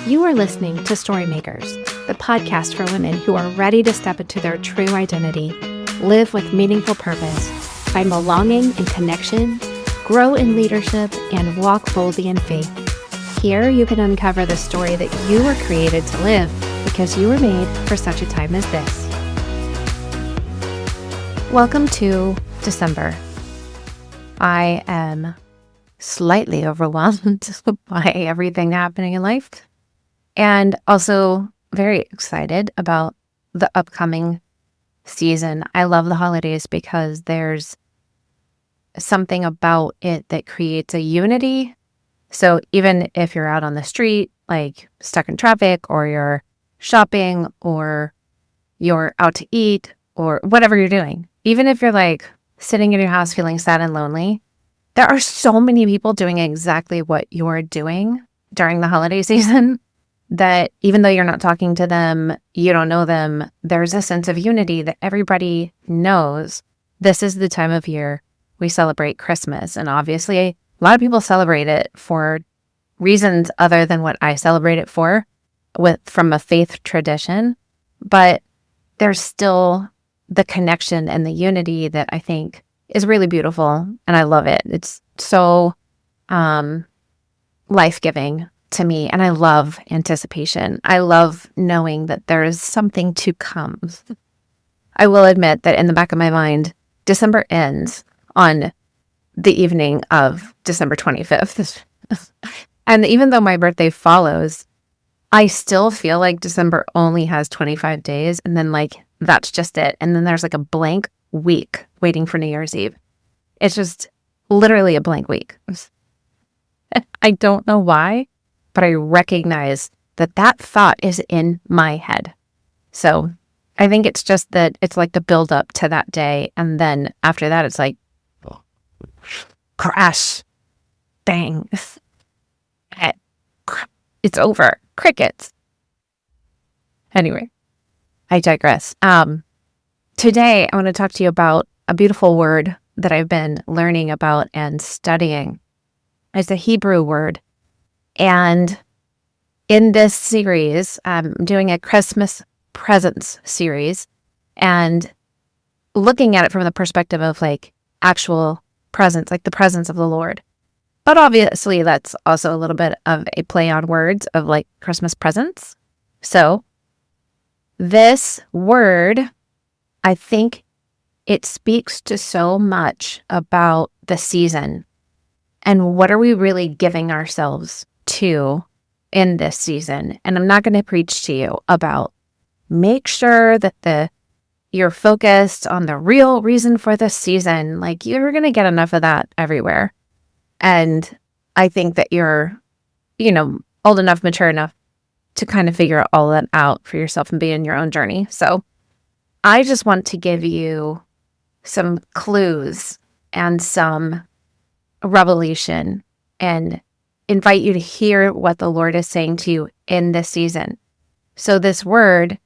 You are listening to Storymakers, the podcast for women who are ready to step into their true identity, live with meaningful purpose, find belonging and connection, grow in leadership, and walk boldly in faith. Here you can uncover the story that you were created to live because you were made for such a time as this. Welcome to December. I am slightly overwhelmed by everything happening in life, and also very excited about the upcoming season. I love the holidays because there's something about it that creates a unity. So even if you're out on the street, like stuck in traffic, or you're shopping, or you're out to eat, or whatever you're doing, even if you're like sitting in your house feeling sad and lonely, there are so many people doing exactly what you're doing during the holiday season that even though you're not talking to them, you don't know them, there's a sense of unity that everybody knows this is the time of year we celebrate Christmas. And obviously, a lot of people celebrate it for reasons other than what I celebrate it for, from a faith tradition. But there's still the connection and the unity that I think is really beautiful, and I love it. It's so life-giving to me, and I love anticipation. I love knowing that there is something to come. I will admit that in the back of my mind, December ends on the evening of December 25th. And even though my birthday follows, I still feel like December only has 25 days, and then that's just it. And then there's a blank week waiting for New Year's Eve. It's just literally a blank week. I don't know why, but I recognize that thought is in my head. So I think it's just that it's like the build up to that day. And then after that, it's like, crash, bang, it's over, crickets. Anyway, I digress. Today, I want to talk to you about a beautiful word that I've been learning about and studying. It's a Hebrew word. And in this series, I'm doing a Christmas presents series and looking at it from the perspective of actual presents, like the presence of the Lord. But obviously, that's also a little bit of a play on words of Christmas presents. So this word, I think it speaks to so much about the season and what are we really giving ourselves to in this season. And I'm not going to preach to you about make sure that you're focused on the real reason for this season. You're going to get enough of that everywhere. And I think that you're, old enough, mature enough to kind of figure all that out for yourself and be in your own journey. So I just want to give you some clues and some revelation and invite you to hear what the Lord is saying to you in this season. So this word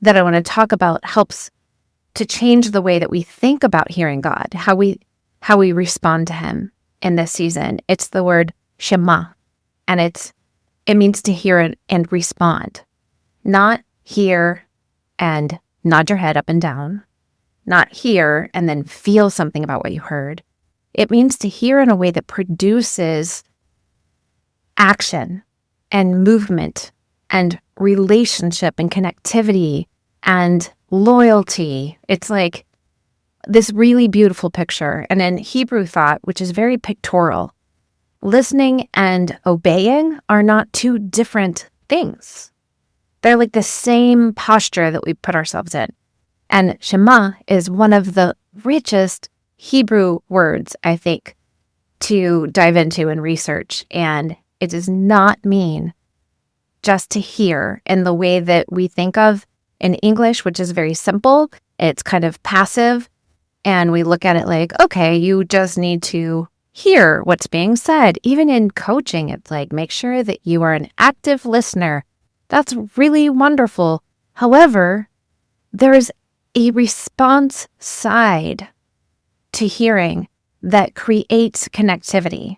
that I want to talk about helps to change the way that we think about hearing God, how we respond to Him in this season. It's the word Shema, and it means to hear and respond, not hear and nod your head up and down, not hear and then feel something about what you heard. It means to hear in a way that produces action and movement and relationship and connectivity and loyalty. It's like this really beautiful picture. And in Hebrew thought, which is very pictorial, listening and obeying are not two different things. They're like the same posture that we put ourselves in. And Shema is one of the richest Hebrew words, I think, to dive into and research. And it does not mean just to hear in the way that we think of in English, which is very simple. It's kind of passive. And we look at it like, okay, you just need to hear what's being said. Even in coaching, it's make sure that you are an active listener. That's really wonderful. However, there's a response side to hearing that creates connectivity.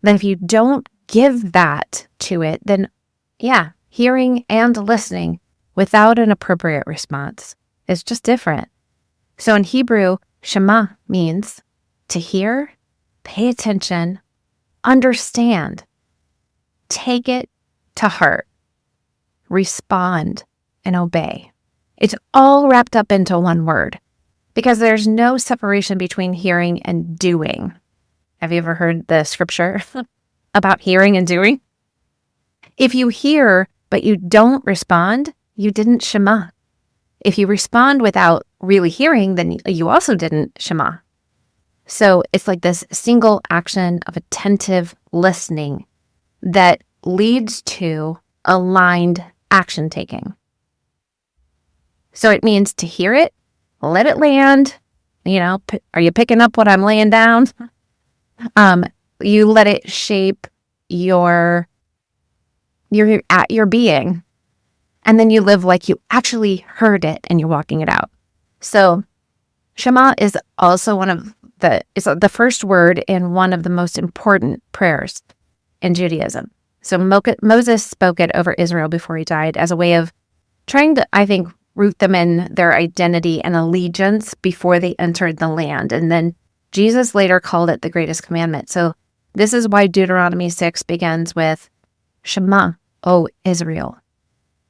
That if you don't give that to it, then Yeah, hearing and listening without an appropriate response is just different. So in Hebrew, Shema means to hear, pay attention, understand, take it to heart, respond, and obey. It's all wrapped up into one word because there's no separation between hearing and doing. Have you ever heard the scripture about hearing and doing? If you hear, but you don't respond, you didn't Shema. If you respond without really hearing, then you also didn't Shema. So it's like this single action of attentive listening that leads to aligned action taking. So it means to hear it, let it land. Are you picking up what I'm laying down? You let it shape your being, and then you live like you actually heard it and you're walking it out. So Shema is also it's the first word in one of the most important prayers in Judaism. So Moses spoke it over Israel before he died as a way of trying to, I think, root them in their identity and allegiance before they entered the land. And then Jesus later called it the greatest commandment. So this is why Deuteronomy 6 begins with, Shema, O Israel.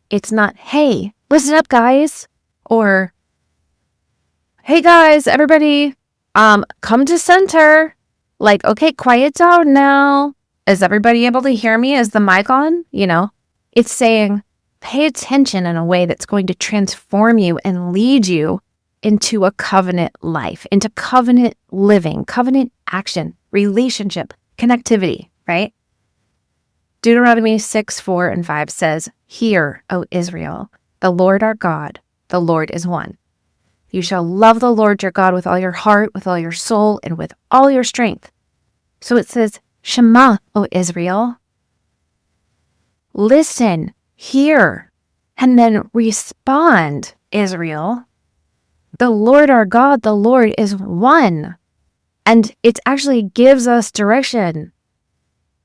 It's not, hey, listen up, guys, or, hey, guys, everybody, come to center. Like, okay, quiet down now. Is everybody able to hear me? Is the mic on? It's saying, pay attention in a way that's going to transform you and lead you into a covenant life, into covenant living, covenant action, relationship, connectivity, right? Deuteronomy 6, 4, and 5 says, Hear, O Israel, the Lord our God, the Lord is one. You shall love the Lord your God with all your heart, with all your soul, and with all your strength. So it says, Shema, O Israel. Listen, hear, and then respond, Israel. The Lord our God, the Lord is one. And it actually gives us direction.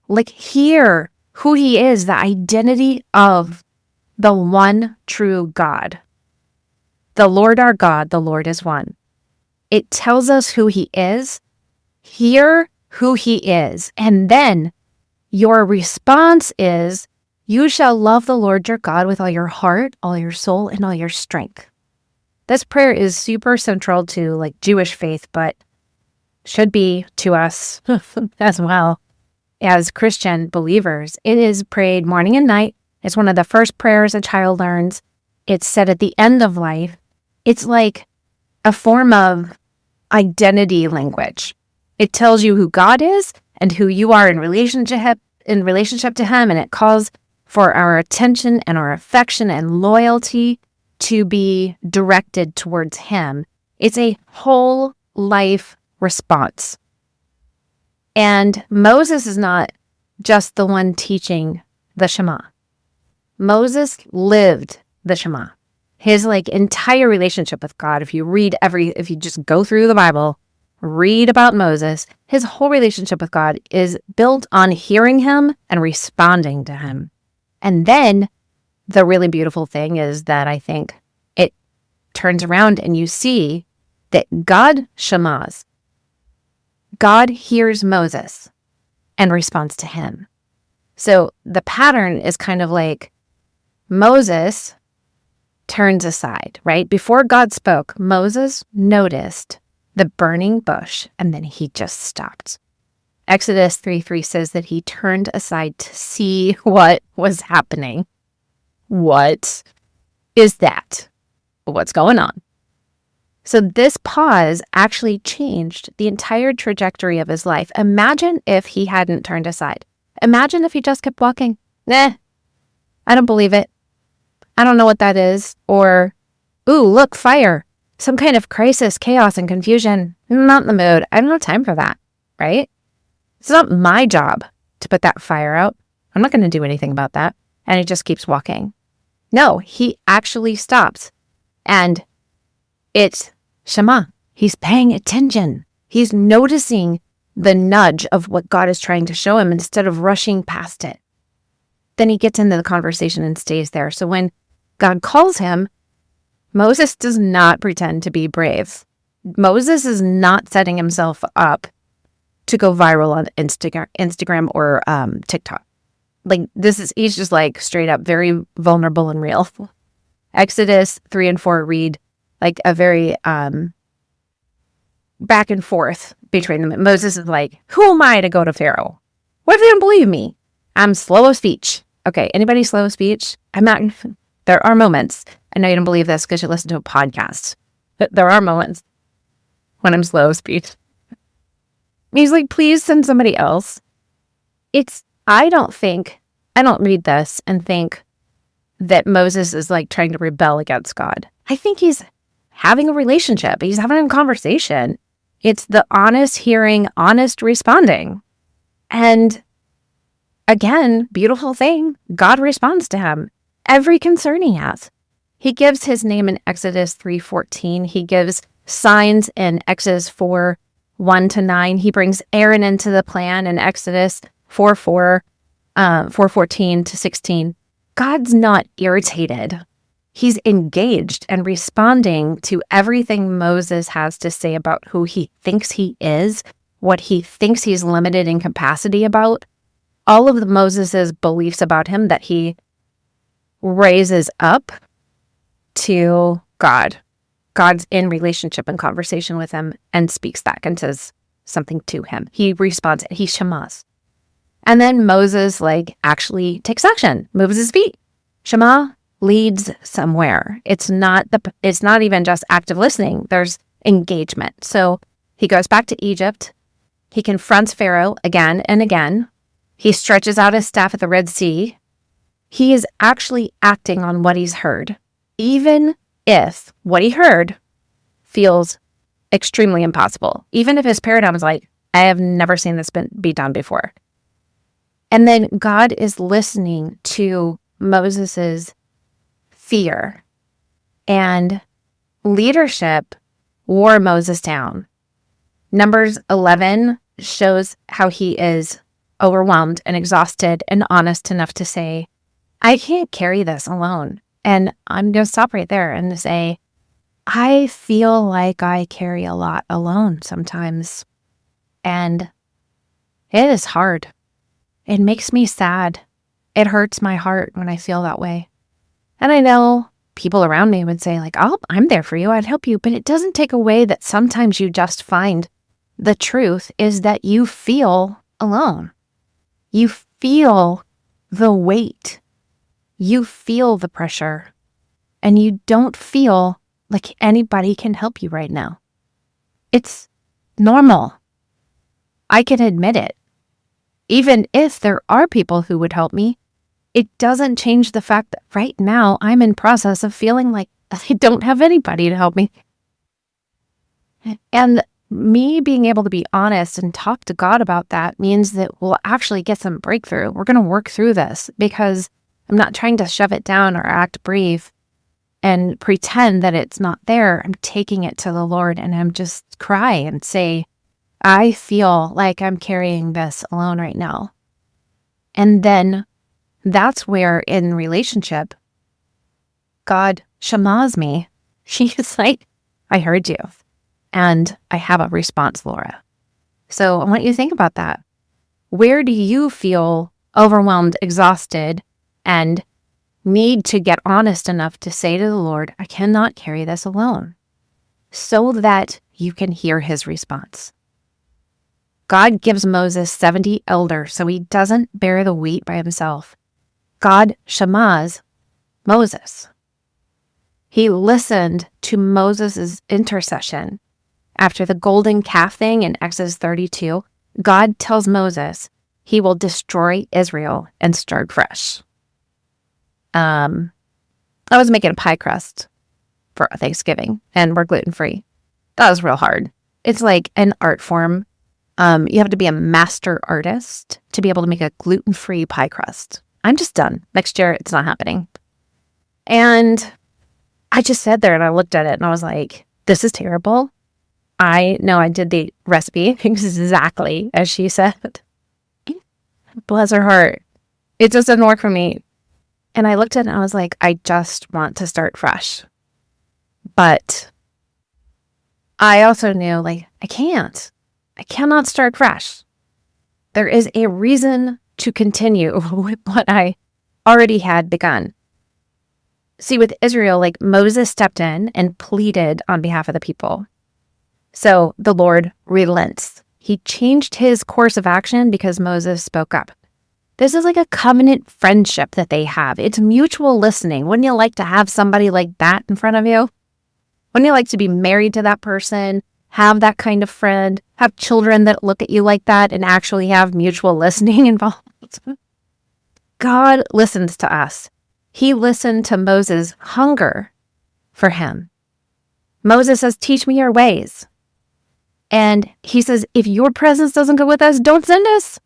Like, hear who he is, the identity of the one true God. The Lord our God, the Lord is one. It tells us who he is. Hear who he is. And then your response is, you shall love the Lord your God with all your heart, all your soul, and all your strength. This prayer is super central to Jewish faith, but should be to us as well as Christian believers. It is prayed morning and night. It's one of the first prayers a child learns. It's said at the end of life. It's like a form of identity language. It tells you who God is and who you are in relationship to him, and it calls for our attention and our affection and loyalty to be directed towards him. It's a whole life response. And Moses is not just the one teaching the Shema. Moses lived the Shema. His entire relationship with God, if you just go through the Bible, read about Moses, his whole relationship with God is built on hearing him and responding to him. And then the really beautiful thing is that I think it turns around and you see that God Shemas. God hears Moses and responds to him. So the pattern is kind of like Moses turns aside, right? Before God spoke, Moses noticed the burning bush and then he just stopped. Exodus 3:3 says that he turned aside to see what was happening. What is that? What's going on? So this pause actually changed the entire trajectory of his life. Imagine if he hadn't turned aside. Imagine if he just kept walking. I don't believe it. I don't know what that is. Or, ooh, look, fire. Some kind of crisis, chaos, and confusion. I'm not in the mood. I don't have time for that, right? It's not my job to put that fire out. I'm not going to do anything about that. And he just keeps walking. No, he actually stops. And it's Shema. He's paying attention. He's noticing the nudge of what God is trying to show him instead of rushing past it. then he gets into the conversation and stays there. So when God calls him, Moses does not pretend to be brave. Moses is not setting himself up to go viral on Instagram or TikTok. Like he's just like straight up very vulnerable and real. Exodus 3 and 4 read like a very back and forth between them. Moses is like, who am I to go to Pharaoh? What if they don't believe me? I'm slow of speech. Okay, anybody slow of speech? I'm not. There are moments. I know you don't believe this because you listen to a podcast, but there are moments when I'm slow of speech. He's like, please send somebody else. I don't read this and think that Moses is like trying to rebel against God. I think he's having a relationship. He's having a conversation. It's the honest hearing, honest responding. And again, beautiful thing, God responds to him. Every concern he has. He gives his name in Exodus 3:14. He gives signs in Exodus 4:1-9. He brings Aaron into the plan in Exodus 4:14-16. God's not irritated. He's engaged and responding to everything Moses has to say about who he thinks he is, what he thinks he's limited in capacity about, all of Moses's beliefs about him that he raises up to God. God's in relationship and conversation with him and speaks back and says something to him. He responds, he Shemas. And then Moses actually takes action, moves his feet. Shema leads somewhere. It's not even just active listening. There's engagement. So he goes back to Egypt. He confronts Pharaoh again and again. He stretches out his staff at the Red Sea. He is actually acting on what he's heard, even if what he heard feels extremely impossible, even if his paradigm is like, I have never seen this be done before. And then God is listening to Moses's fear, and leadership wore Moses down. Numbers 11 shows how he is overwhelmed and exhausted and honest enough to say, I can't carry this alone. And I'm going to stop right there and say, I feel like I carry a lot alone sometimes. And it is hard. It makes me sad. It hurts my heart when I feel that way. And I know people around me would say oh, I'm there for you. I'd help you. But it doesn't take away that sometimes you just find the truth is that you feel alone. You feel the weight. You feel the pressure. And you don't feel like anybody can help you right now. It's normal. I can admit it. Even if there are people who would help me, it doesn't change the fact that right now I'm in process of feeling like I don't have anybody to help me. And me being able to be honest and talk to God about that means that we'll actually get some breakthrough. We're going to work through this because I'm not trying to shove it down or act brave and pretend that it's not there. I'm taking it to the Lord and I'm just cry and say, I feel like I'm carrying this alone right now. And then that's where in relationship, God Shemas me. He's like, I heard you. And I have a response, Laura. So I want you to think about that. Where do you feel overwhelmed, exhausted, and need to get honest enough to say to the Lord, I cannot carry this alone, so that you can hear his response? God gives Moses 70 elders so he doesn't bear the weight by himself. God Shemas Moses. He listened to Moses' intercession. After the golden calf thing in Exodus 32, God tells Moses he will destroy Israel and start fresh. I was making a pie crust for Thanksgiving, and we're gluten-free. That was real hard. It's like an art form. You have to be a master artist to be able to make a gluten-free pie crust. I'm just done. Next year, it's not happening. And I just sat there and I looked at it and I was like, this is terrible. I know I did the recipe exactly as she said. Bless her heart. It just didn't work for me. And I looked at it and I was like, I just want to start fresh. But I also knew, like, I cannot start fresh. There is a reason to continue with what I already had begun. See, with Israel, like, Moses stepped in and pleaded on behalf of the people. So the Lord relents. He changed his course of action because Moses spoke up. This is like a covenant friendship that they have. It's mutual listening. Wouldn't you like to have somebody like that in front of you? Wouldn't you like to be married to that person, have that kind of friend, have children that look at you like that and actually have mutual listening involved? God listens to us. He listened to Moses' hunger for him. Moses says, teach me your ways. And he says, if your presence doesn't go with us, don't send us.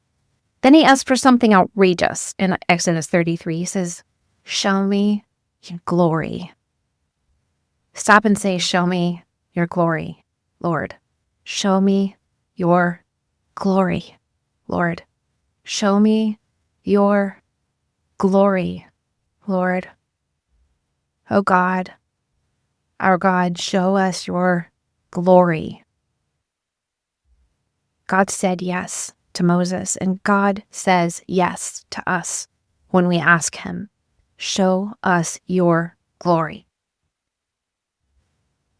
Then he asks for something outrageous. In Exodus 33, he says, show me your glory. Stop and say, show me your glory, Lord. Show me your glory, Lord. Show me your glory, Lord. Oh God, our God, show us your glory. God said yes to Moses, and God says yes to us when we ask him, show us your glory.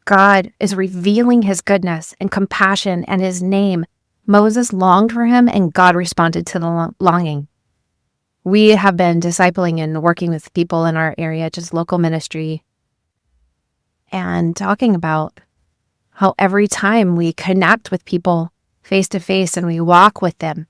God is revealing his goodness and compassion and his name. Moses longed for him, and God responded to the longing. We have been discipling and working with people in our area, just local ministry, and talking about how every time we connect with people face to face and we walk with them,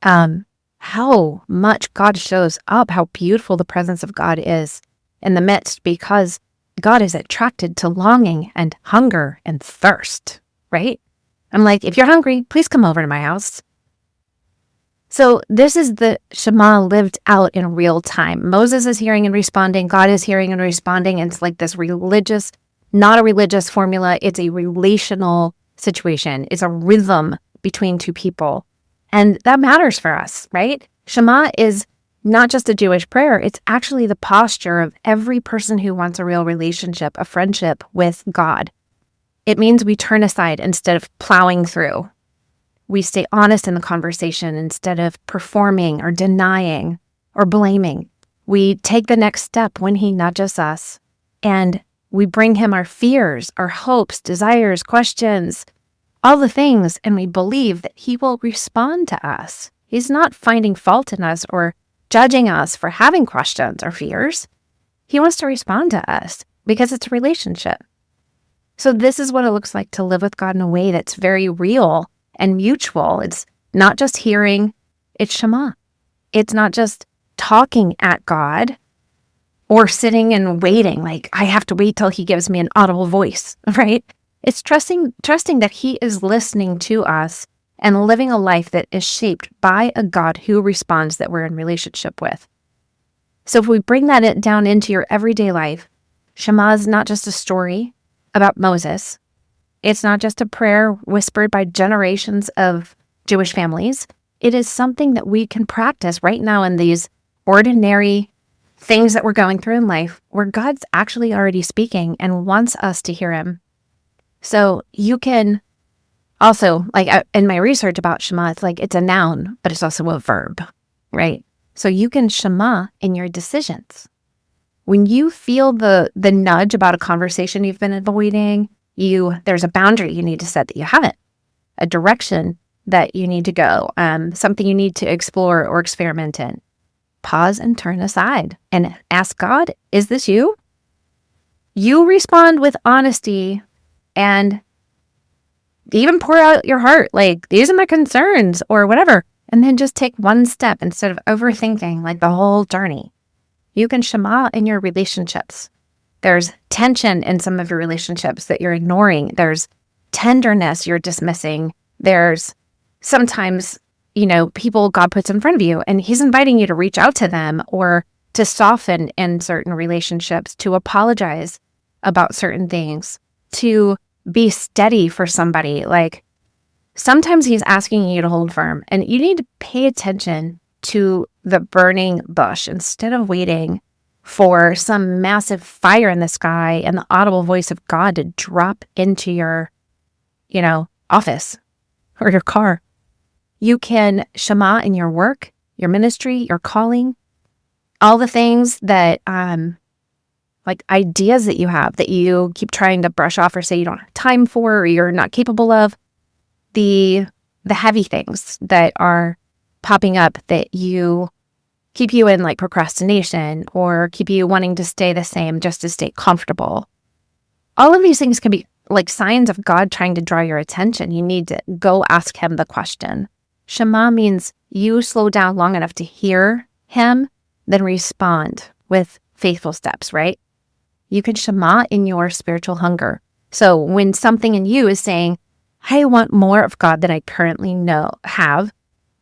how much God shows up, how beautiful the presence of God is in the midst, because God is attracted to longing and hunger and thirst, right? I'm like, if you're hungry, please come over to my house. So this is the Shema lived out in real time. Moses is hearing and responding. God is hearing and responding. And it's like this religious, not a religious formula. It's a relational situation. It's a rhythm between two people. And that matters for us, right? Shema is not just a Jewish prayer. It's actually the posture of every person who wants a real relationship, a friendship with God. It means we turn aside instead of plowing through. We stay honest in the conversation instead of performing or denying or blaming. We take the next step when he nudges us, and we bring him our fears, our hopes, desires, questions, all the things, and we believe that he will respond to us. He's not finding fault in us or judging us for having questions or fears. He wants to respond to us because it's a relationship. So this is what it looks like to live with God in a way that's very real and mutual. It's not just hearing, it's Shema. It's not just talking at God or sitting and waiting, like I have to wait till he gives me an audible voice, right? It's trusting that he is listening to us and living a life that is shaped by a God who responds, that we're in relationship with. So if we bring that down into your everyday life, Shema is not just a story about Moses. It's not just a prayer whispered by generations of Jewish families. It is something that we can practice right now in these ordinary things that we're going through in life, where God's actually already speaking and wants us to hear him. So you can also, like in my research about Shema, it's like it's a noun, but it's also a verb, right? So you can Shema in your decisions. When you feel the nudge about a conversation you've been avoiding, there's a boundary you need to set that you haven't, a direction that you need to go, something you need to explore or experiment in. Pause and turn aside and ask God, is this you? You respond with honesty and even pour out your heart, like, these are my concerns or whatever, and then just take one step instead of overthinking like the whole journey. You can Shema in your relationships. There's tension in some of your relationships that you're ignoring. There's tenderness you're dismissing. There's sometimes, people God puts in front of you, and he's inviting you to reach out to them or to soften in certain relationships, to apologize about certain things, to be steady for somebody. Like, sometimes he's asking you to hold firm, and you need to pay attention to the burning bush. Instead of waiting for some massive fire in the sky and the audible voice of God to drop into your, office or your car, you can Shema in your work, your ministry, your calling, all the things that, like ideas that you have that you keep trying to brush off or say you don't have time for or you're not capable of, the heavy things that are popping up that keep you in like procrastination or keep you wanting to stay the same just to stay comfortable. All of these things can be like signs of God trying to draw your attention. You need to go ask him the question. Shema means you slow down long enough to hear him, then respond with faithful steps, right? You can Shema in your spiritual hunger. So when something in you is saying, I want more of God than I currently have,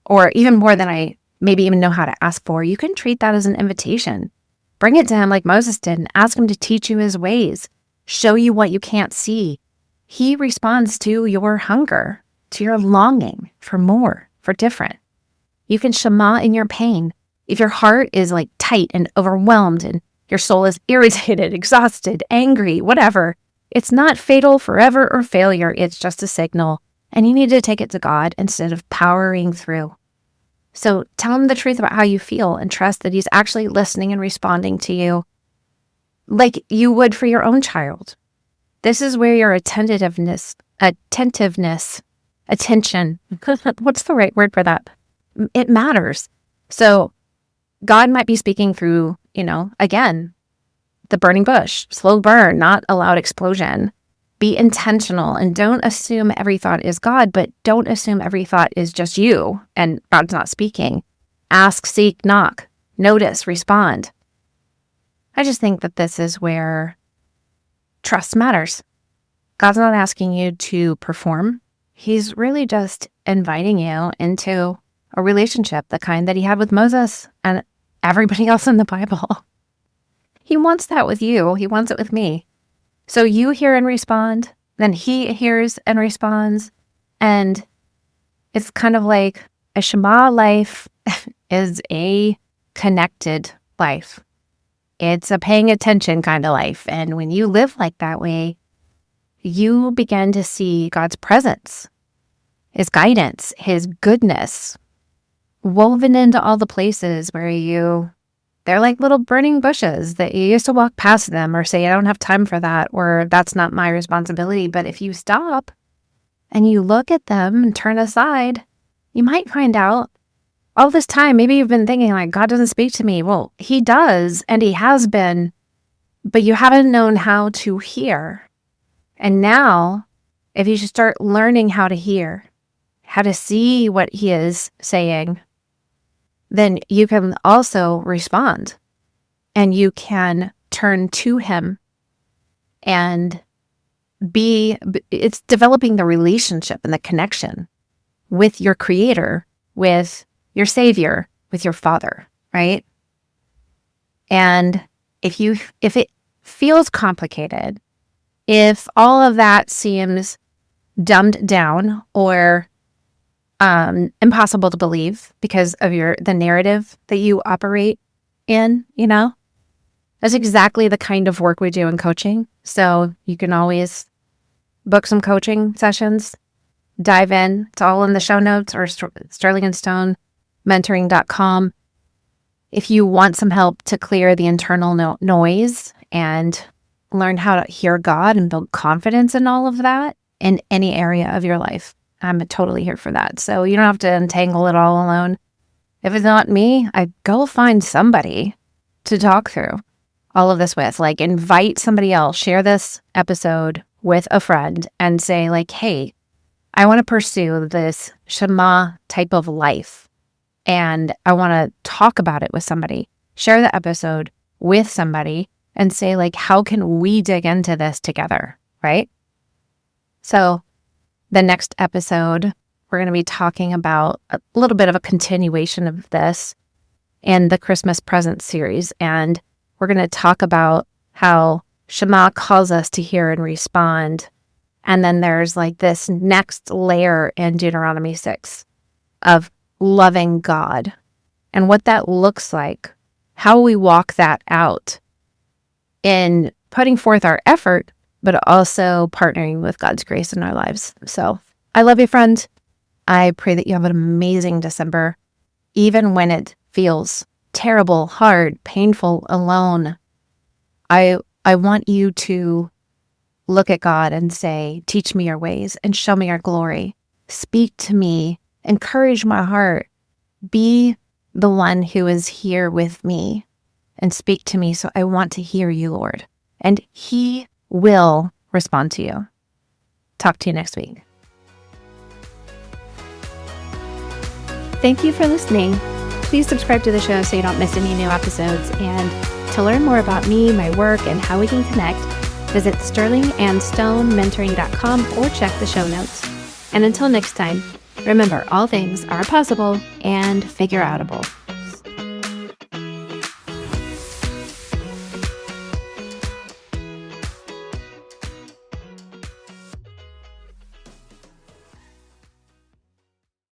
or even more than I maybe even know how to ask for, you can treat that as an invitation. Bring it to him like Moses did and ask him to teach you his ways, show you what you can't see. He responds to your hunger, to your longing for more, for different. You can Shema in your pain. If your heart is like tight and overwhelmed and your soul is irritated, exhausted, angry, whatever, it's not fatal, forever, or failure. It's just a signal, and you need to take it to God instead of powering through. So tell him the truth about how you feel and trust that he's actually listening and responding to you like you would for your own child. This is where your attentiveness, attention, what's the right word for that? It matters. So God might be speaking through, again, the burning bush, slow burn, not a loud explosion. Be intentional and don't assume every thought is God, but don't assume every thought is just you and God's not speaking. Ask, seek, knock, notice, respond. I just think that this is where trust matters. God's not asking you to perform. He's really just inviting you into a relationship, the kind that he had with Moses and everybody else in the Bible. He wants that with you. He wants it with me. So you hear and respond, then he hears and responds. And it's kind of like a Shema life is a connected life. It's a paying attention kind of life. And when you live like that way, you begin to see God's presence, his guidance, his goodness, woven into all the places where they're like little burning bushes that you used to walk past them or say, I don't have time for that, or that's not my responsibility. But if you stop and you look at them and turn aside, you might find out all this time, maybe you've been thinking like, God doesn't speak to me. Well, he does, and he has been, but you haven't known how to hear. And now, if you should start learning how to hear, how to see what he is saying, then you can also respond and you can turn to him and it's developing the relationship and the connection with your creator, with your savior, with your father, right? And if it feels complicated, if all of that seems dumbed down or impossible to believe because of the narrative that you operate in, that's exactly the kind of work we do in coaching. So you can always book some coaching sessions, dive in. It's all in the show notes or sterlingandstonementoring.com. If you want some help to clear the internal noise and learn how to hear God and build confidence in all of that in any area of your life, I'm totally here for that. So you don't have to untangle it all alone. If it's not me, I go find somebody to talk through all of this with. Like invite somebody else, share this episode with a friend and say like, hey, I want to pursue this Shema type of life and I want to talk about it with somebody. Share the episode with somebody and say like, how can we dig into this together, right? So the next episode, we're going to be talking about a little bit of a continuation of this in the Christmas present series. And we're going to talk about how Shema calls us to hear and respond. And then there's like this next layer in Deuteronomy 6 of loving God and what that looks like, how we walk that out in putting forth our effort, but also partnering with God's grace in our lives. So I love you, friend. I pray that you have an amazing December, even when it feels terrible, hard, painful, alone. I want you to look at God and say, teach me your ways and show me your glory. Speak to me, encourage my heart. Be the one who is here with me and speak to me. So I want to hear you, Lord. And He will respond to you. Talk to you next week. Thank you for listening. Please subscribe to the show so you don't miss any new episodes. And to learn more about me, my work, and how we can connect, visit sterlingandstonementoring.com or check the show notes. And until next time, remember, all things are possible and figure-outable.